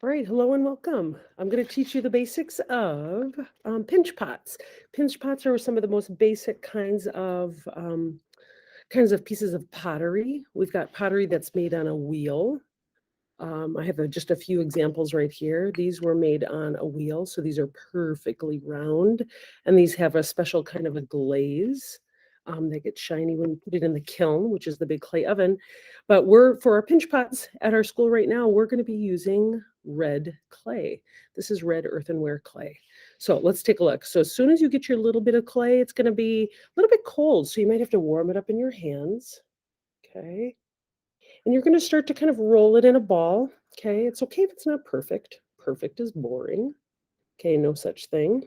All right, hello and welcome. I'm going to teach you the basics of pinch pots. Pinch pots are some of the most basic kinds of pieces of pottery. We've got pottery that's made on a wheel. I have just a few examples right here. These were made on a wheel, so these are perfectly round, and these have a special kind of a glaze. They get shiny when you put it in the kiln, which is the big clay oven. But for our pinch pots at our school right now, we're going to be using red clay. This is red earthenware clay. So let's take a look. So as soon as you get your little bit of clay, it's going to be a little bit cold, so you might have to warm it up in your hands. Okay. And you're going to start to kind of roll it in a ball. Okay. It's okay if it's not perfect. Perfect is boring. Okay. No such thing.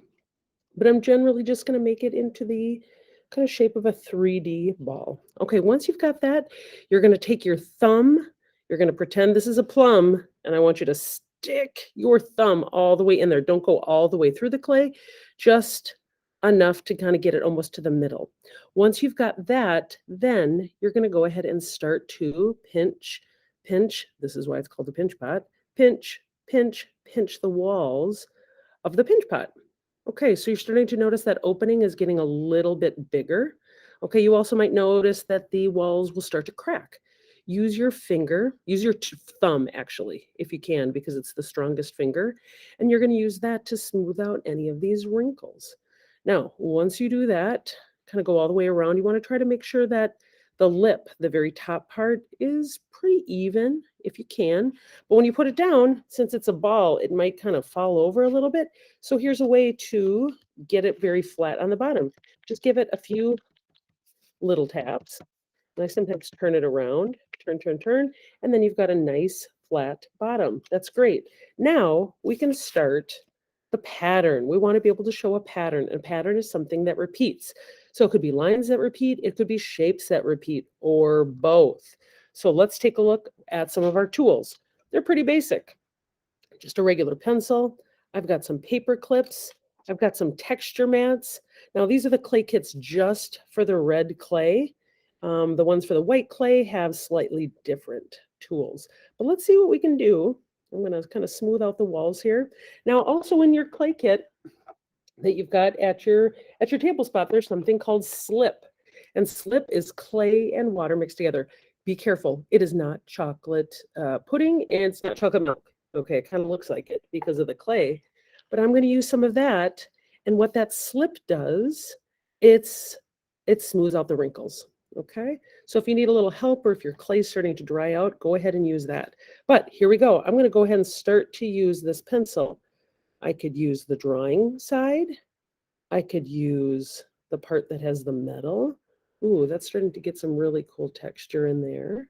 But I'm generally just going to make it into the kind of shape of a 3D ball. Okay. Once you've got that, you're going to take your thumb. You're going to pretend this is a plum. And I want you to stick your thumb all the way in there. Don't go all the way through the clay, just enough to kind of get it almost to the middle. Once you've got that, then you're going to go ahead and start to pinch, pinch. This is why it's called a pinch pot. Pinch, pinch, pinch the walls of the pinch pot. Okay, so you're starting to notice that opening is getting a little bit bigger. Okay, you also might notice that the walls will start to crack. Use your finger, use your thumb actually, if you can, because it's the strongest finger, and you're going to use that to smooth out any of these wrinkles. Now, once you do that, kind of go all the way around, you want to try to make sure that the lip, the very top part, is pretty even if you can. But when you put it down, since it's a ball, it might kind of fall over a little bit. So here's a way to get it very flat on the bottom. Just give it a few little taps. And I sometimes turn it around, turn, turn, turn, and then you've got a nice flat bottom. That's great. Now we can start the pattern. We want to be able to show a pattern. A pattern is something that repeats. So it could be lines that repeat, it could be shapes that repeat, or both. So let's take a look at some of our tools. They're pretty basic. Just a regular pencil. I've got some paper clips. I've got some texture mats. Now these are the clay kits just for the red clay. The ones for the white clay have slightly different tools. But let's see what we can do. I'm going to kind of smooth out the walls here. Now also in your clay kit that you've got at your table spot, there's something called slip. And slip is clay and water mixed together. Be careful. It is not chocolate pudding and it's not chocolate milk. Okay, it kind of looks like it because of the clay. But I'm going to use some of that. And what that slip does, it smooths out the wrinkles. Okay, so if you need a little help or if your clay is starting to dry out, go ahead and use that. But here we go. I'm going to go ahead and start to use this pencil. I could use the drawing side. I could use the part that has the metal. Ooh, that's starting to get some really cool texture in there.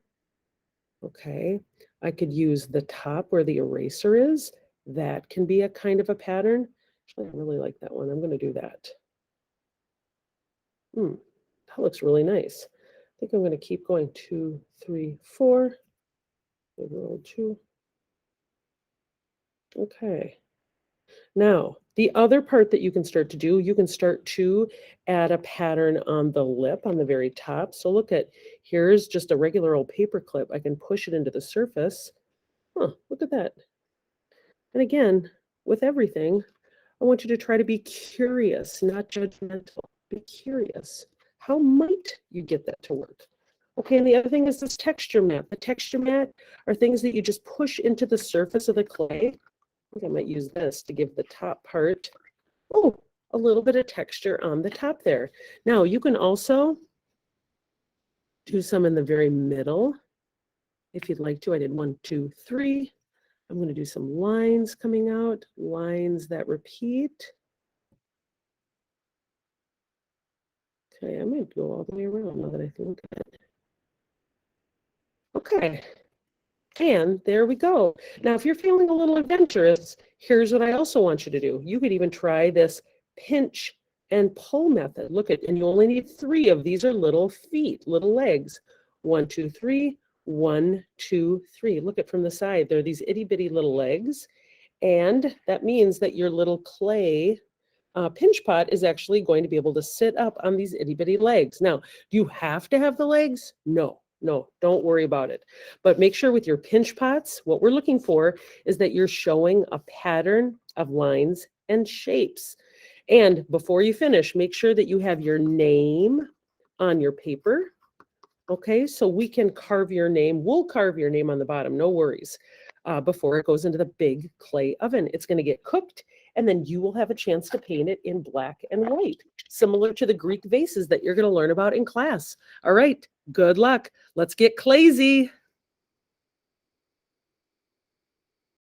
Okay, I could use the top where the eraser is. That can be a kind of a pattern. Actually, I really like that one. I'm going to do that. That looks really nice. I think I'm going to keep going. 2, 3, 4. Roll 2. Okay. Now, the other part that you can start to do, you can start to add a pattern on the lip on the very top. So look at, here's just a regular old paper clip. I can push it into the surface. Huh, look at that. And again, with everything, I want you to try to be curious, not judgmental. Be curious. How might you get that to work? Okay, and the other thing is this texture mat. The texture mat are things that you just push into the surface of the clay. I think I might use this to give the top part, a little bit of texture on the top there. Now, you can also do some in the very middle if you'd like to. I did 1, 2, 3. I'm going to do some lines coming out, lines that repeat. Okay, I might go all the way around now that I think of it. Okay, and there we go. Now, if you're feeling a little adventurous, here's what I also want you to do. You could even try this pinch and pull method. Look at, and you only need 3 of these are little feet, little legs. 1, 2, 3, 1, 2, 3. Look at from the side. There are these itty bitty little legs. And that means that your little clay pinch pot is actually going to be able to sit up on these itty bitty legs. Now, do you have to have the legs? No. No, don't worry about it. But make sure with your pinch pots, what we're looking for is that you're showing a pattern of lines and shapes. And before you finish, make sure that you have your name on your paper. Okay, so we can carve your name. We'll carve your name on the bottom, no worries, before it goes into the big clay oven. It's going to get cooked, and then you will have a chance to paint it in black and white, similar to the Greek vases that you're going to learn about in class. All right, good luck. Let's get clazy.